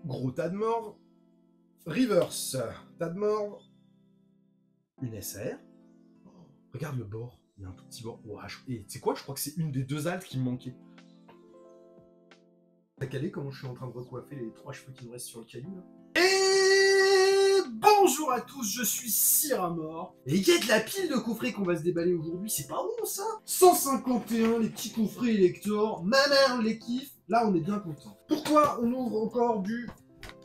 Gros tas de morts. Reverse. Tas de morts. Une SAR. Oh, regarde le bord. Il y a un tout petit bord. Oh, et tu sais quoi? Je crois que c'est une des deux altes qui me manquait. T'as calé comment je suis en train de recoiffer les 3 cheveux qui me restent sur le caillou là? Et bonjour à tous, je suis Cyramor. Et il y a de la pile de coffrets qu'on va se déballer aujourd'hui, c'est pas bon ça? 151, les petits coffrets Elector, ma mère les kiffe, là on est bien content. Pourquoi on ouvre encore du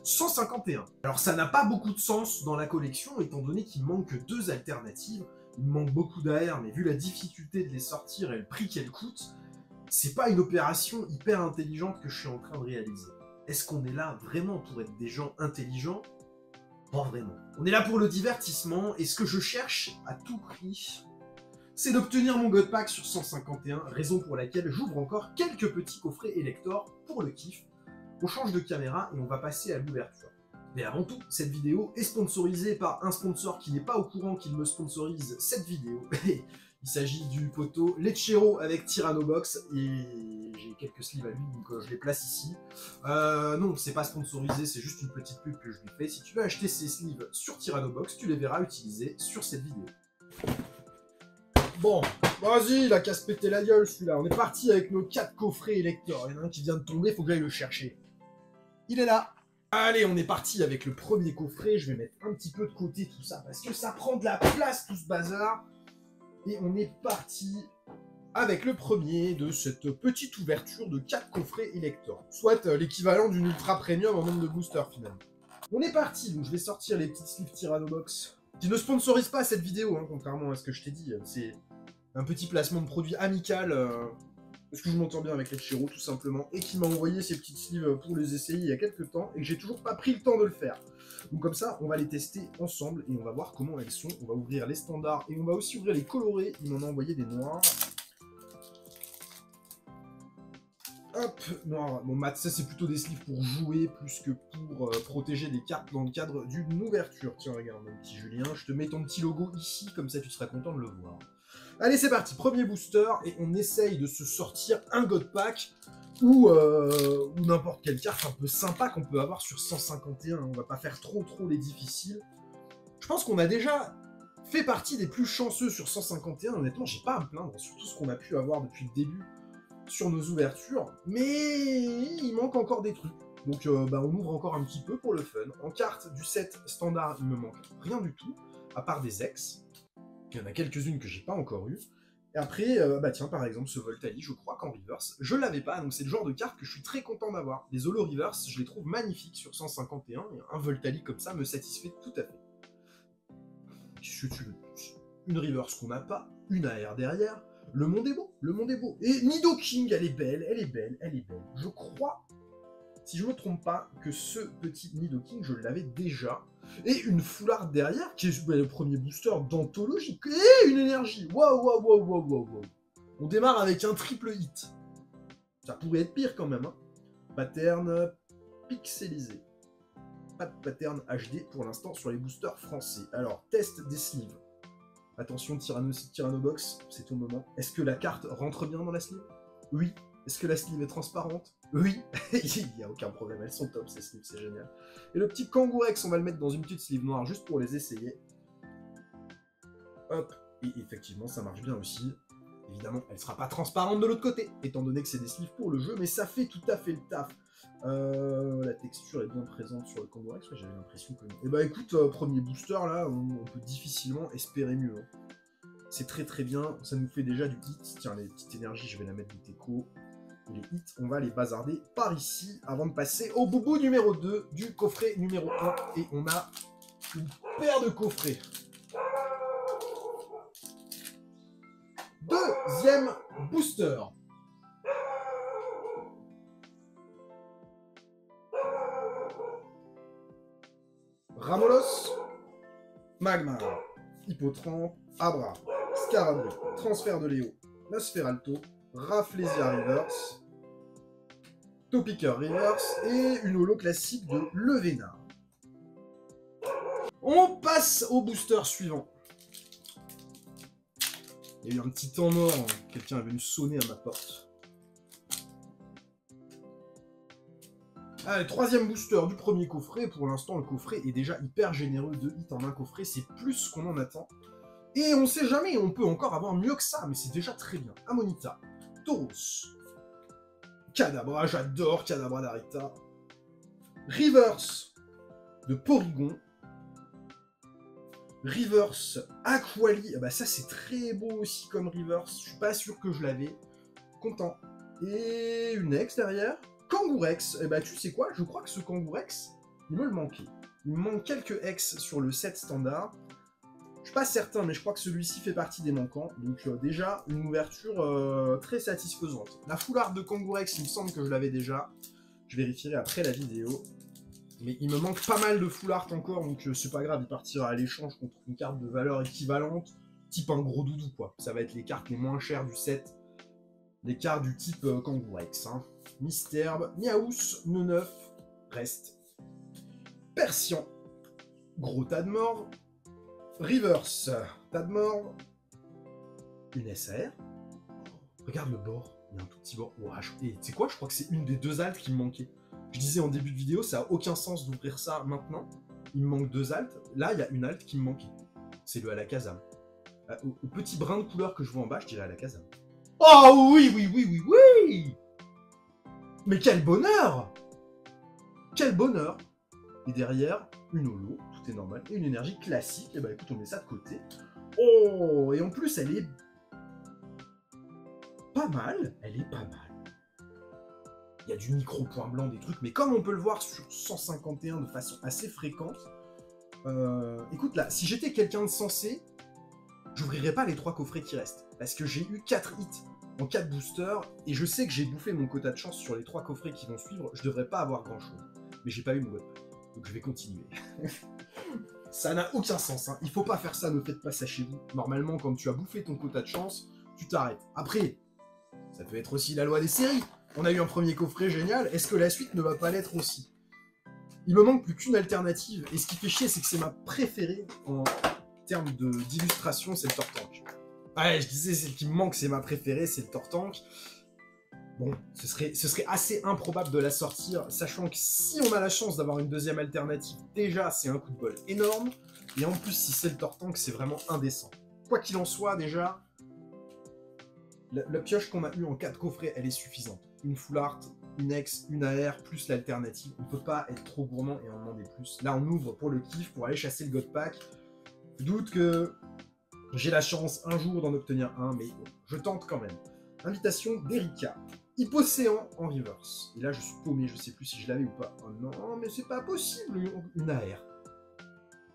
151? Alors ça n'a pas beaucoup de sens dans la collection, étant donné qu'il manque que 2 alternatives. Il manque beaucoup d'AR, mais vu la difficulté de les sortir et le prix qu'elles coûtent, c'est pas une opération hyper intelligente que je suis en train de réaliser. Est-ce qu'on est là vraiment pour être des gens intelligents? Pas vraiment. On est là pour le divertissement, et ce que je cherche à tout prix, c'est d'obtenir mon God Pack sur 151, raison pour laquelle j'ouvre encore quelques petits coffrets Elector pour le kiff. On change de caméra et on va passer à l'ouverture. Mais avant tout, cette vidéo est sponsorisée par un sponsor qui n'est pas au courant qu'il me sponsorise cette vidéo. Il s'agit du poteau Lechero avec Tyrannobox, et j'ai quelques sleeves à lui, donc je les place ici. Non, c'est pas sponsorisé, c'est juste une petite pub que je lui fais. Si tu veux acheter ces sleeves sur Tyrannobox, tu les verras utilisés sur cette vidéo. Bon, vas-y, il a qu'à se péter la gueule celui-là. On est parti avec nos 4 coffrets Elector. Il y en a un qui vient de tomber, faut que j'aille le chercher. Il est là. Allez, on est parti avec le premier coffret. Je vais mettre un petit peu de côté tout ça, parce que ça prend de la place tout ce bazar. Et on est parti avec le premier de cette petite ouverture de 4 coffrets Elector. Soit l'équivalent d'une Ultra Premium en nombre de boosters finalement. On est parti, donc je vais sortir les petites sleeves Tyrannobox, qui ne sponsorisent pas cette vidéo, hein, contrairement à ce que je t'ai dit. C'est un petit placement de produit amical, parce que je m'entends bien avec les Lechero tout simplement, et qui m'a envoyé ces petites sleeves pour les essayer il y a quelques temps, et que j'ai toujours pas pris le temps de le faire. Donc comme ça, on va les tester ensemble et on va voir comment elles sont. On va ouvrir les standards et on va aussi ouvrir les colorés. Il m'en a envoyé des noirs. Hop, noir. Bon, mat, ça c'est plutôt des sleeves pour jouer plus que pour protéger des cartes dans le cadre d'une ouverture. Tiens, regarde, mon petit Julien, je te mets ton petit logo ici, comme ça tu seras content de le voir. Allez, c'est parti, premier booster, et on essaye de se sortir un God Pack ou n'importe quelle carte un peu sympa qu'on peut avoir sur 151. On va pas faire trop les difficiles. Je pense qu'on a déjà fait partie des plus chanceux sur 151. Honnêtement, j'ai pas à me plaindre sur tout ce qu'on a pu avoir depuis le début sur nos ouvertures. Mais il manque encore des trucs. Donc on ouvre encore un petit peu pour le fun. En carte du set standard, il me manque rien du tout, à part des ex. Il y en a quelques-unes que j'ai pas encore eues. Et après, tiens, par exemple, ce Voltali, je crois qu'en reverse, je l'avais pas, donc c'est le genre de carte que je suis très content d'avoir. Les holo reverse, je les trouve magnifiques sur 151, et un Voltali comme ça me satisfait tout à fait. Qu'est-ce que tu veux de plus? Une reverse qu'on n'a pas, une AR derrière, le monde est beau, le monde est beau. Et Nidoking, elle est belle, elle est belle, elle est belle. Je crois, si je me trompe pas, que ce petit Nidoking, je l'avais déjà. Et une foulard derrière, qui est le premier booster d'anthologie. Et une énergie. Waouh. On démarre avec un triple hit. Ça pourrait être pire quand même. Hein. Pattern pixelisé. Pas de pattern HD pour l'instant sur les boosters français. Alors, test des sleeves. Attention, Tyrannobox, c'est ton moment. Est-ce que la carte rentre bien dans la sleeve? Oui. Est-ce que la sleeve est transparente? Oui. Il n'y a aucun problème, elles sont top ces sleeves, c'est génial. Et le petit Kangourex, on va le mettre dans une petite sleeve noire juste pour les essayer. Hop. Et effectivement, ça marche bien aussi. Évidemment, elle ne sera pas transparente de l'autre côté, étant donné que c'est des sleeves pour le jeu, mais ça fait tout à fait le taf. La texture est bien présente sur le Kangourex, ouais, j'avais l'impression que... Et bah écoute, premier booster là, on peut difficilement espérer mieux. Hein. C'est très bien, ça nous fait déjà du hit. Tiens, les petites énergies, je vais la mettre du déco. Et les hits, on va les bazarder par ici, avant de passer au boubou numéro 2 du coffret numéro 1. Et on a une paire de coffrets. Deuxième booster. Ramolos, Magmar, Hippotrampe, Abra, Scarabée, Transfert de Léo, Nosferalto, Rafflesia Reverse, Topicker Reverse et une holo classique de Levénard. On passe au booster suivant. Il y a eu un petit temps mort, quelqu'un est venu sonner à ma porte. Allez, troisième booster du premier coffret. Pour l'instant, le coffret est déjà hyper généreux de hits en un coffret. C'est plus qu'on en attend. Et on sait jamais, on peut encore avoir mieux que ça, mais c'est déjà très bien. Amonita, Tauros, Kadabra, j'adore Kadabra d'Arita. Reverse de Porygon. Reverse Aquali. Ah bah ça c'est très beau aussi comme reverse. Je suis pas sûr que je l'avais. Content. Et une ex derrière. Kangourex. Et bah tu sais quoi, je crois que ce Kangourex, il me le manquait. Il me manque quelques ex sur le set standard. Je suis pas certain, mais je crois que celui-ci fait partie des manquants. Donc déjà, une ouverture très satisfaisante. La foulard de Kangourex, il me semble que je l'avais déjà. Je vérifierai après la vidéo. Mais il me manque pas mal de full art encore, donc c'est pas grave, il partira à l'échange contre une carte de valeur équivalente, type un gros doudou, quoi. Ça va être les cartes les moins chères du set. Les cartes du type Kangourex. Hein. Misterbe, Miaous, Neuf, reste. Persian, gros tas de morts. Reverse, tas de morts. Une SAR. Regarde le bord, il y a un tout petit bord. Oh, et tu sais quoi, je crois que c'est une des deux altes qui me manquait. Je disais en début de vidéo, ça n'a aucun sens d'ouvrir ça maintenant. Il me manque deux altes. Là, il y a une alte qui me manquait. C'est le Alakazam. Au petit brin de couleur que je vois en bas, je dirais Alakazam. Oh oui, oui, oui, oui, oui! Mais quel bonheur! Quel bonheur! Et derrière, une holo, tout est normal. Et une énergie classique. Et bah écoute, on met ça de côté. Oh! Et en plus, elle est pas mal. Elle est pas mal. Il y a du micro point blanc, des trucs, mais comme on peut le voir sur 151 de façon assez fréquente, écoute là, si j'étais quelqu'un de sensé, j'ouvrirais pas les 3 coffrets qui restent. Parce que j'ai eu 4 hits en 4 boosters, et je sais que j'ai bouffé mon quota de chance sur les 3 coffrets qui vont suivre, je devrais pas avoir grand chose. Mais j'ai pas eu mon god pack, donc je vais continuer. Ça n'a aucun sens, hein. Il faut pas faire ça, ne faites pas ça chez vous. Normalement, quand tu as bouffé ton quota de chance, tu t'arrêtes. Après, ça peut être aussi la loi des séries. On a eu un premier coffret génial, est-ce que la suite ne va pas l'être aussi? Il me manque plus qu'une alternative, et ce qui fait chier, c'est que c'est ma préférée en termes d'illustration, c'est le Tortank. Ouais, je disais, celle qui me manque, c'est ma préférée, c'est le Tortank. Bon, ce serait assez improbable de la sortir, sachant que si on a la chance d'avoir une deuxième alternative, déjà, c'est un coup de bol énorme, et en plus, si c'est le Tortank, c'est vraiment indécent. Quoi qu'il en soit, déjà, la pioche qu'on a eue en 4 coffrets, elle est suffisante. Une full art, une ex, une AR, plus l'alternative. On ne peut pas être trop gourmand et en demander plus. Là, on ouvre pour le kiff, pour aller chasser le God Pack. Je doute que j'ai la chance un jour d'en obtenir un, mais bon, je tente quand même. Invitation d'Erika. Hypocéan en reverse. Et là, je suis paumé, je sais plus si je l'avais ou pas. Oh non, mais c'est pas possible, une AR.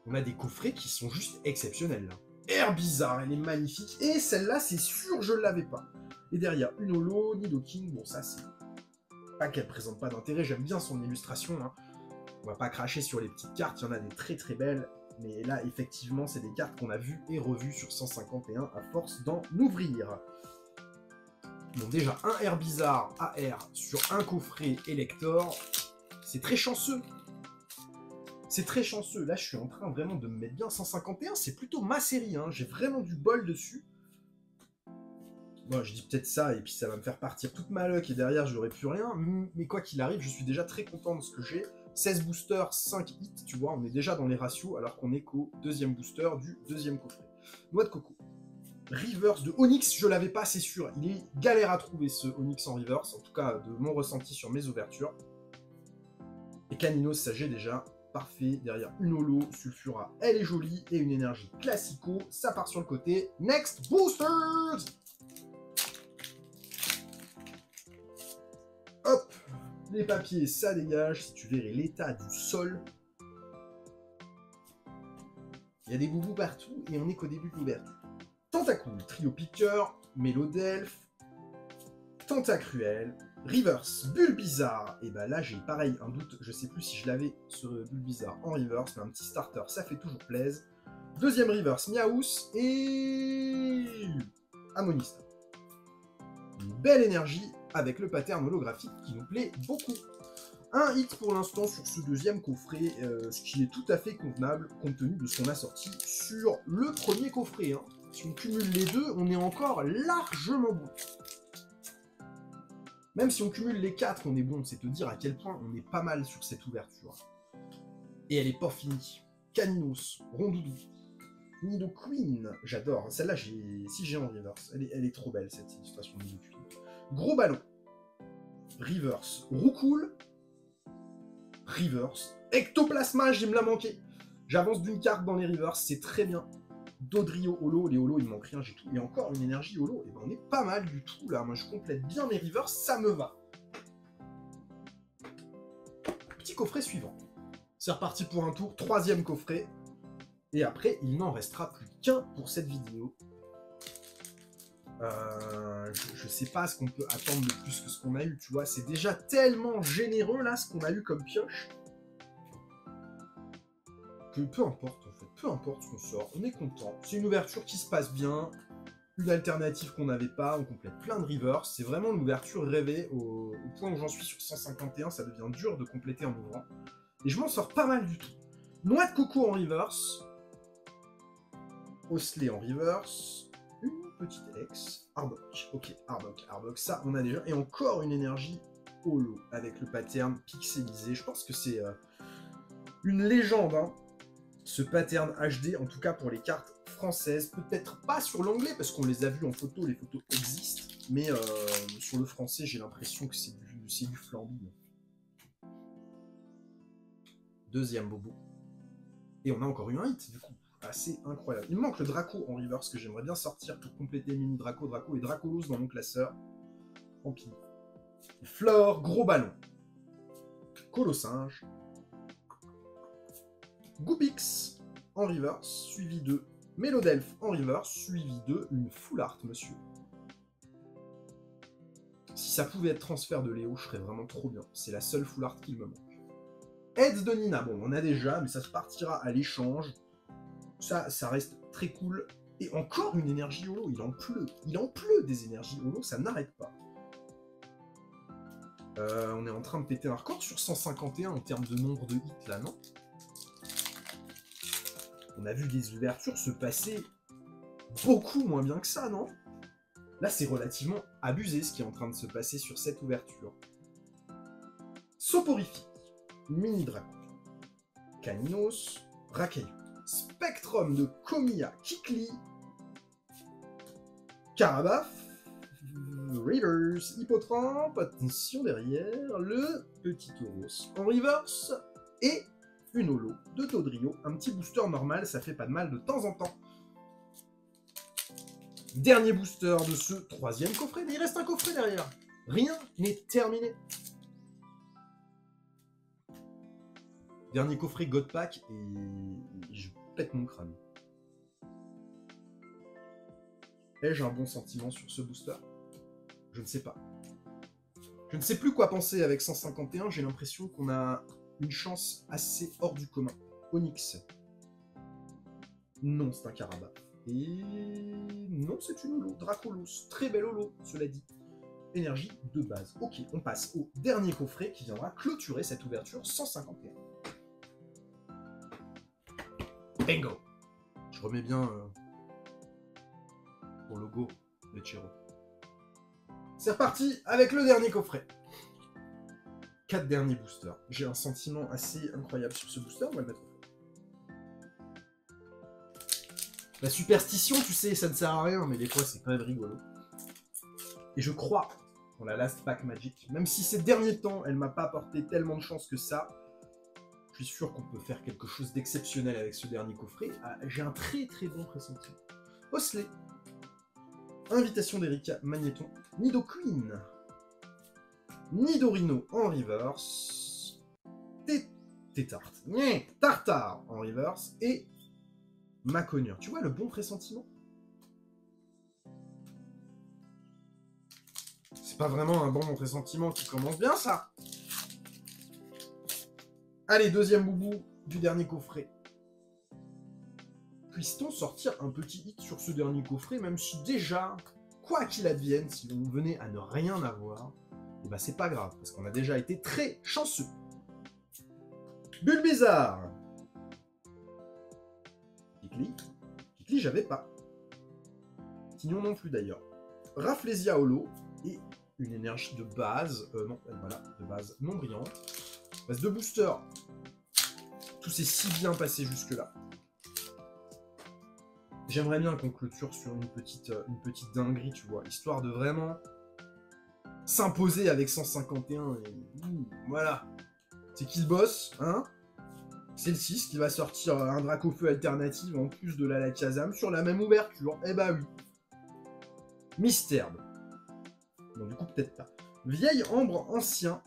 On a des coffrets qui sont juste exceptionnels, là. Air bizarre, elle est magnifique. Et celle-là, c'est sûr, je ne l'avais pas. Et derrière, une holo, Nidoking. Bon, ça, c'est pas qu'elle présente pas d'intérêt. J'aime bien son illustration. Hein. On va pas cracher sur les petites cartes. Il y en a des très très belles. Mais là, effectivement, c'est des cartes qu'on a vues et revues sur 151 à force d'en ouvrir. Bon, déjà, un Air bizarre AR sur un coffret Elector. C'est très chanceux. C'est très chanceux. Là, je suis en train vraiment de me mettre bien. 151, c'est plutôt ma série. Hein. J'ai vraiment du bol dessus. Bon, je dis peut-être ça, et puis ça va me faire partir toute ma luck, et derrière, j'aurai plus rien. Mais quoi qu'il arrive, je suis déjà très content de ce que j'ai. 16 boosters, 5 hits, tu vois, on est déjà dans les ratios, alors qu'on est qu'au deuxième booster du deuxième coffret. Noix de coco. Reverse de Onyx, je l'avais pas, c'est sûr. Il est galère à trouver, ce Onyx en reverse, en tout cas, de mon ressenti sur mes ouvertures. Et Caninos, ça j'ai déjà. Parfait, derrière une holo, Sulfura, elle est jolie, et une énergie classico, ça part sur le côté. Next Boosters! Hop, les papiers, ça dégage. Si tu verrais l'état du sol, il y a des boubous partout, et on n'est qu'au début de l'ouverture. Tentacool, Trio Piqueur, Mélodelph, Tentacruel, Reverse, Bulbizarre, et bah là j'ai pareil un doute, je sais plus si je l'avais ce Bulbizarre en reverse, mais un petit starter ça fait toujours plaisir. Deuxième reverse, Miaous et Amonista. Une belle énergie avec le pattern holographique qui nous plaît beaucoup. Un hit pour l'instant sur ce deuxième coffret, ce qui est tout à fait convenable compte tenu de ce qu'on a sorti sur le premier coffret. Hein. Si on cumule les deux, on est encore largement bon. Même si on cumule les 4, on est bon. C'est te dire à quel point on est pas mal sur cette ouverture. Et elle est pas finie. Caninos, Rondoudou, Nidoqueen, j'adore. Celle-là, si j'ai en reverse. Elle est trop belle, cette illustration de Nidoqueen. Gros ballon. Reverse. Roucoule. Reverse. Ectoplasmage, il me l'a manqué. J'avance d'une carte dans les reverse, c'est très bien. Dodrio holo, les holo, il me manque rien, j'ai tout. Et encore une énergie holo, et ben on est pas mal du tout là. Moi je complète bien mes reverse, ça me va. Petit coffret suivant. C'est reparti pour un tour, 3e coffret. Et après, il n'en restera plus qu'un pour cette vidéo. Je sais pas ce qu'on peut attendre de plus que ce qu'on a eu, tu vois. C'est déjà tellement généreux, là, ce qu'on a eu comme pioche. Que peu importe, en fait. Peu importe ce qu'on sort, on est content. C'est une ouverture qui se passe bien. Une alternative qu'on n'avait pas. On complète plein de rivers. C'est vraiment une ouverture rêvée. Au point où j'en suis sur 151, ça devient dur de compléter en ouvrant. Et je m'en sors pas mal du tout. Noix de coco en reverse. Osley en reverse. Une petite X. Arbok. Ok, Arbok. Ça, on a déjà. Et encore une énergie holo avec le pattern pixelisé. Je pense que c'est une légende, hein. Ce pattern HD, en tout cas pour les cartes françaises. Peut-être pas sur l'anglais, parce qu'on les a vus en photo, les photos existent. Mais sur le français, j'ai l'impression que c'est du flambi. Deuxième bobo. Et on a encore eu un hit, du coup. Assez incroyable. Il me manque le Draco en reverse que j'aimerais bien sortir pour compléter mini Draco et Dracolos dans mon classeur. Tant pis. Flore, gros ballon. Colosinge. Goopix en reverse, suivi de Mélodelph en reverse, suivi de une full art, monsieur. Si ça pouvait être transfert de Léo, je serais vraiment trop bien. C'est la seule full art qu'il me manque. Heads de Nina, bon, on a déjà, mais ça se partira à l'échange. Ça reste très cool. Et encore une énergie holo, il en pleut des énergies holo, ça n'arrête pas. On est en train de péter un record sur 151 en termes de nombre de hits, là, non? On a vu des ouvertures se passer beaucoup moins bien que ça, non? Là, c'est relativement abusé ce qui est en train de se passer sur cette ouverture. Soporifique, Mini Draco, Caninos, Rakayu, Spectrum de Komiya, Kikli, Karabaf, Rivers, Hippotrampe, attention derrière, le petit Tauros en reverse, et une holo de Dodrio, un petit booster normal, ça fait pas de mal de temps en temps. Dernier booster de ce 3e coffret, mais il reste un coffret derrière. Rien n'est terminé. Dernier coffret God Pack et je pète mon crâne. Ai-je un bon sentiment sur ce booster? Je ne sais pas. Je ne sais plus quoi penser avec 151, j'ai l'impression qu'on a une chance assez hors du commun. Onyx. Non, c'est un Karabaf. Et non, c'est une holo. Dracolos. Très belle holo, cela dit. Énergie de base. Ok, on passe au dernier coffret qui viendra clôturer cette ouverture 151. Bingo! Je remets bien ton logo, les Chiro. C'est reparti avec le dernier coffret. 4 derniers boosters. J'ai un sentiment assez incroyable sur ce booster, on va le mettre au fond. La superstition, tu sais, ça ne sert à rien, mais des fois c'est quand même rigolo. Et je crois en la Last Pack Magic. Même si ces derniers temps, elle m'a pas apporté tellement de chance que ça, je suis sûr qu'on peut faire quelque chose d'exceptionnel avec ce dernier coffret. Ah, j'ai un très très bon pressentiment. Osley. Invitation d'Erika Magnéton. Nidoqueen. Nidorino en reverse. Tétarte. Tartare en reverse. Et Maconier. Tu vois le bon pressentiment? C'est pas vraiment un bon pressentiment qui commence bien, ça. Allez, deuxième boubou du dernier coffret. Puisse-t-on sortir un petit hit sur ce dernier coffret, même si déjà, quoi qu'il advienne, si on venait à ne rien avoir, et bah c'est pas grave, parce qu'on a déjà été très chanceux. Bulbizarre. Kikli, j'avais pas. Tignon non plus d'ailleurs. Rafflesia Holo et une énergie de base, non, voilà, de base non brillante. Base de booster. Tout s'est si bien passé jusque-là. J'aimerais bien qu'on clôture sur une petite dinguerie, tu vois, histoire de vraiment s'imposer avec 151 et voilà. C'est qui le boss, hein? C'est le 6 qui va sortir un Dracofeu alternative en plus de l'Alakazam sur la même ouverture. Eh bah oui. Mystère. Bon, du coup, peut-être pas. Vieille Ambre ancien.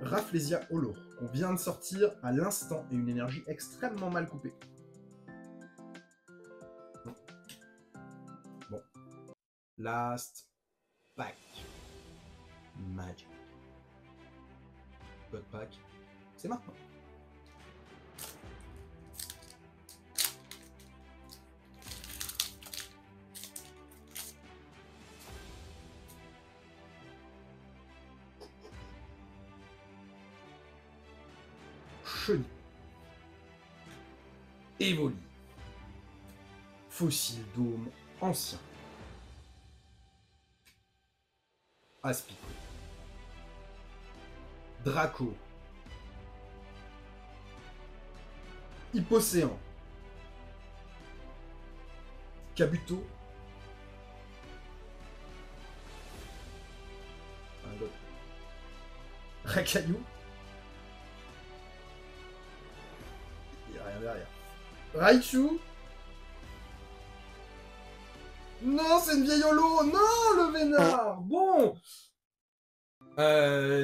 Rafflesia Holo. On vient de sortir à l'instant et une énergie extrêmement mal coupée. Bon. Last pack. Magic. Code pack. C'est maintenant. Chenille. Évoli. Fossile dôme ancien. Aspico. Draco. Hippocéan. Kabuto. Rakayu. Il n'y a rien derrière. Raichu. Non, c'est une vieille holo. Non, le vénard. Bon.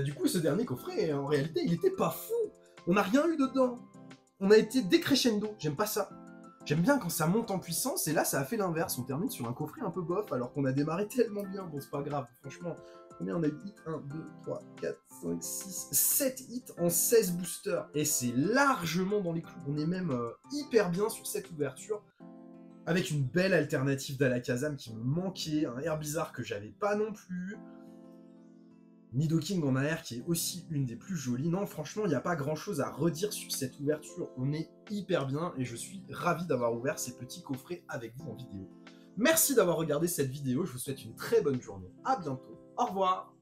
Du coup, ce dernier coffret, en réalité, il était pas fou. On n'a rien eu dedans. On a été décrescendo. J'aime pas ça. J'aime bien quand ça monte en puissance, et là, ça a fait l'inverse. On termine sur un coffret un peu bof, alors qu'on a démarré tellement bien. Bon, c'est pas grave. Franchement, combien on a eu de hits 1, 2, 3, 4, 5, 6, 7 hits en 16 boosters. Et c'est largement dans les clous. On est même hyper bien sur cette ouverture. Avec une belle alternative d'Alakazam qui me manquait. Un Herbizarre que j'avais pas non plus. Nidoking en AR qui est aussi une des plus jolies. Non, franchement, il n'y a pas grand-chose à redire sur cette ouverture. On est hyper bien et je suis ravi d'avoir ouvert ces petits coffrets avec vous en vidéo. Merci d'avoir regardé cette vidéo. Je vous souhaite une très bonne journée. À bientôt. Au revoir.